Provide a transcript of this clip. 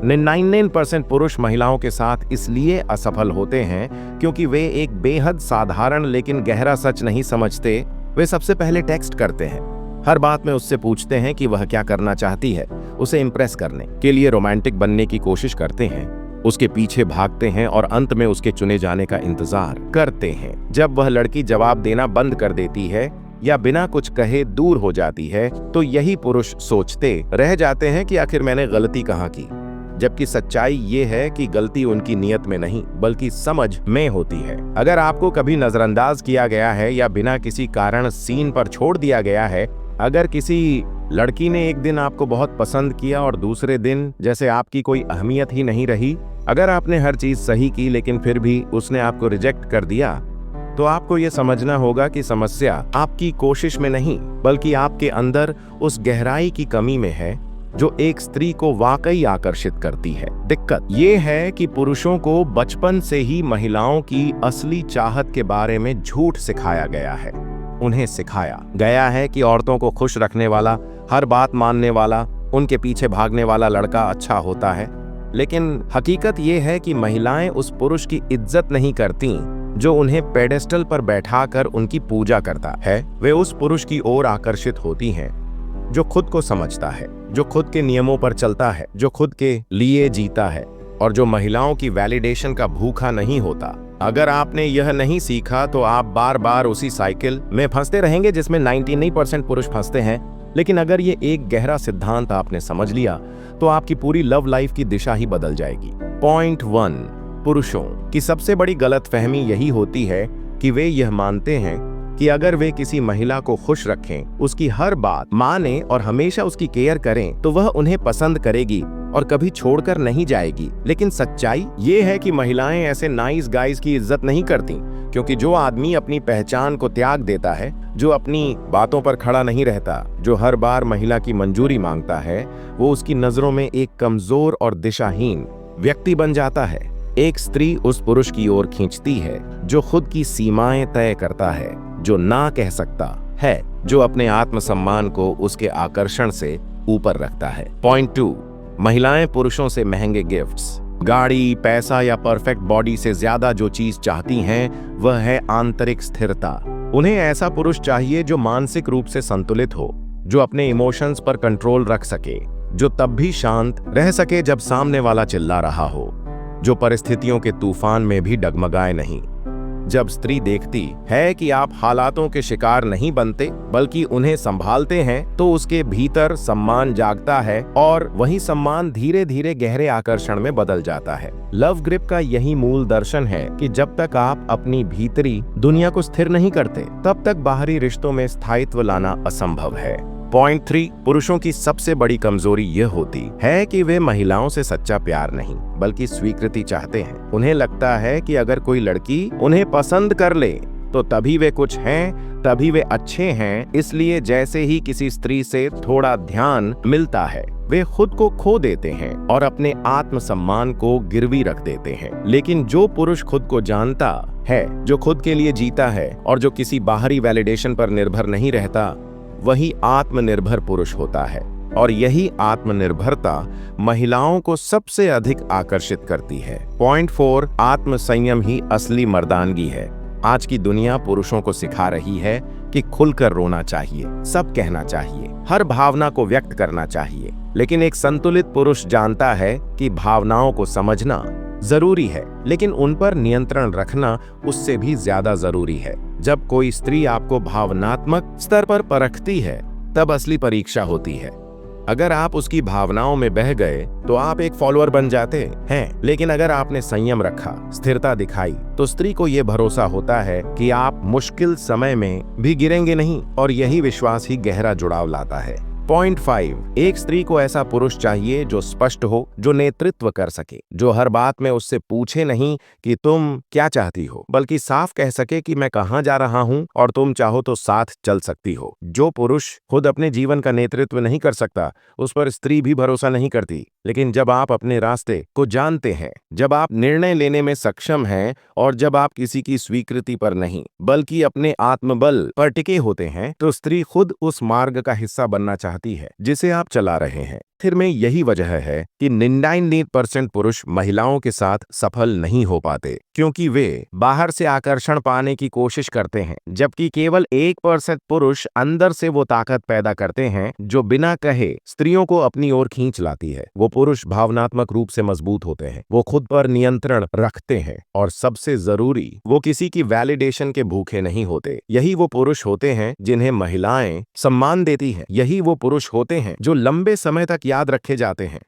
99% पुरुष महिलाओं के साथ इसलिए असफल होते हैं क्योंकि वे एक बेहद साधारण लेकिन गहरा सच नहीं समझते। वे सबसे पहले टेक्स्ट करते हैं, हर बात में उससे पूछते हैं कि वह क्या करना चाहती है, उसे इम्प्रेस करने के लिए रोमांटिक बनने की कोशिश करते हैं, उसके पीछे भागते हैं और अंत में उसके चुने जाने का इंतजार करते हैं। जब वह लड़की जवाब देना बंद कर देती है या बिना कुछ कहे दूर हो जाती है तो यही पुरुष सोचते रह जाते हैं कि आखिर मैंने गलती कहाँ की, जबकि सच्चाई ये है कि गलती उनकी नीयत में नहीं बल्कि समझ में होती है। अगर आपको कभी नजरअंदाज किया गया है या बिना किसी कारण सीन पर छोड़ दिया गया है, अगर किसी लड़की ने एक दिन आपको बहुत पसंद किया और दूसरे दिन जैसे आपकी कोई अहमियत ही नहीं रही, अगर आपने हर चीज सही की लेकिन फिर भी उसने आपको रिजेक्ट कर दिया, तो आपको यह समझना होगा कि समस्या आपकी कोशिश में नहीं बल्कि आपके अंदर उस गहराई की कमी में है जो एक स्त्री को वाकई आकर्षित करती है। दिक्कत यह है कि पुरुषों को बचपन से ही महिलाओं की असली चाहत के बारे में झूठ सिखाया गया है। उन्हें सिखाया गया है कि औरतों को खुश रखने वाला, हर बात मानने वाला, उनके पीछे भागने वाला लड़का अच्छा होता है। लेकिन हकीकत यह है कि महिलाएं उस पुरुष की इज्जत नहीं करती जो उन्हें पेडेस्टल पर बैठाकर उनकी पूजा करता है। वे उस पुरुष की ओर आकर्षित होती हैं जो खुद को समझता है, जो खुद के नियमों पर चलता है, जो खुद के लिए जीता है और जो महिलाओं की वैलिडेशन का भूखा नहीं होता। अगर आपने यह नहीं सीखा तो आप बार बार उसी साइकिल में फंसते रहेंगे जिसमें 99% पुरुष फंसते हैं। लेकिन अगर ये एक गहरा सिद्धांत आपने समझ लिया तो आपकी पूरी लव लाइफ की दिशा ही बदल जाएगी। पॉइंट 1, पुरुषों की सबसे बड़ी गलतफहमी यही होती है कि वे यह मानते हैं कि अगर वे किसी महिला को खुश रखें, उसकी हर बात माने और हमेशा उसकी केयर करें तो वह उन्हें पसंद करेगी और कभी छोड़कर नहीं जाएगी। लेकिन सच्चाई ये है कि महिलाएं ऐसे नाइस गाइज की इज्जत नहीं करती, क्योंकि जो आदमी अपनी पहचान को त्याग देता है, जो अपनी बातों पर खड़ा नहीं रहता, जो हर बार महिला की मंजूरी मांगता है, वो उसकी नजरों में एक कमजोर और दिशाहीन व्यक्ति बन जाता है। एक स्त्री उस पुरुष की ओर खींचती है जो खुद की सीमाएं तय करता है, जो ना कह सकता है, जो अपने आत्मसम्मान को उसके आकर्षण से ऊपर रखता है। पॉइंट 2, महिलाएं पुरुषों से महंगे गिफ्ट्स, गाड़ी, पैसा या परफेक्ट बॉडी से ज्यादा जो चीज चाहती हैं वह है आंतरिक स्थिरता। उन्हें ऐसा पुरुष चाहिए जो मानसिक रूप से संतुलित हो, जो अपने इमोशंस पर कंट्रोल रख सके, जो तब भी शांत रह सके जब सामने वाला चिल्ला रहा हो, जो परिस्थितियों के तूफान में भी डगमगाए नहीं। जब स्त्री देखती है कि आप हालातों के शिकार नहीं बनते बल्कि उन्हें संभालते हैं तो उसके भीतर सम्मान जागता है और वही सम्मान धीरे धीरे गहरे आकर्षण में बदल जाता है। लव ग्रिप का यही मूल दर्शन है कि जब तक आप अपनी भीतरी दुनिया को स्थिर नहीं करते तब तक बाहरी रिश्तों में स्थायित्व लाना असंभव है। पॉइंट 3, पुरुषों की सबसे बड़ी कमजोरी यह होती है कि वे महिलाओं से सच्चा प्यार नहीं बल्कि स्वीकृति चाहते हैं। उन्हें लगता है कि अगर कोई लड़की उन्हें पसंद कर ले तो तभी वे कुछ हैं, तभी वे अच्छे हैं। इसलिए जैसे ही किसी स्त्री से थोड़ा ध्यान मिलता है वे खुद को खो देते हैं और अपने आत्मसम्मान को गिरवी रख देते हैं। लेकिन जो पुरुष खुद को जानता है, जो खुद के लिए जीता है और जो किसी बाहरी वैलिडेशन पर निर्भर नहीं रहता, वही आत्मनिर्भर पुरुष होता है। और यही आत्मनिर्भरता महिलाओं को सबसे अधिक आकर्षित करती है। पॉइंट 4, आत्मसंयम ही असली मर्दानगी है। आज की दुनिया पुरुषों को सिखा रही है कि खुलकर रोना चाहिए, सब कहना चाहिए, हर भावना को व्यक्त करना चाहिए। लेकिन एक संतुलित पुरुष जानता है कि भावनाओं को समझना जरूरी है, लेकिन उन पर नियंत्रण रखना उससे भी ज्यादा जरूरी है। जब कोई स्त्री आपको भावनात्मक स्तर पर परखती है तब असली परीक्षा होती है। अगर आप उसकी भावनाओं में बह गए तो आप एक फॉलोअर बन जाते हैं, लेकिन अगर आपने संयम रखा, स्थिरता दिखाई, तो स्त्री को यह भरोसा होता है कि आप मुश्किल समय में भी गिरेंगे नहीं और यही विश्वास ही गहरा जुड़ाव लाता है। पॉइंट 5, एक स्त्री को ऐसा पुरुष चाहिए जो स्पष्ट हो, जो नेतृत्व कर सके, जो हर बात में उससे पूछे नहीं कि तुम क्या चाहती हो, बल्कि साफ कह सके कि मैं कहाँ जा रहा हूँ और तुम चाहो तो साथ चल सकती हो। जो पुरुष खुद अपने जीवन का नेतृत्व नहीं कर सकता उस पर स्त्री भी भरोसा नहीं करती। लेकिन जब आप अपने रास्ते को जानते हैं, जब आप निर्णय लेने में सक्षम हैं और जब आप किसी की स्वीकृति पर नहीं बल्कि अपने आत्मबल पर टिके होते हैं, तो स्त्री खुद उस मार्ग का हिस्सा बनना चाहती है जिसे आप चला रहे हैं। आखिर में यही वजह है कि 99% पुरुष महिलाओं के साथ सफल नहीं हो पाते, क्योंकि वे बाहर से आकर्षण पाने की कोशिश करते हैं, जबकि केवल 1% पुरुष अंदर से वो ताकत पैदा करते हैं जो बिना कहे स्त्रियों को अपनी ओर खींच लाती है। वो पुरुष भावनात्मक रूप से मजबूत होते हैं, वो खुद पर नियंत्रण रखते हैं, और सबसे जरूरी, वो किसी की वैलिडेशन के भूखे नहीं होते। यही वो पुरुष होते हैं जिन्हें महिलाएं सम्मान देती हैं। यही वो पुरुष होते हैं जो लंबे समय तक याद रखे जाते हैं।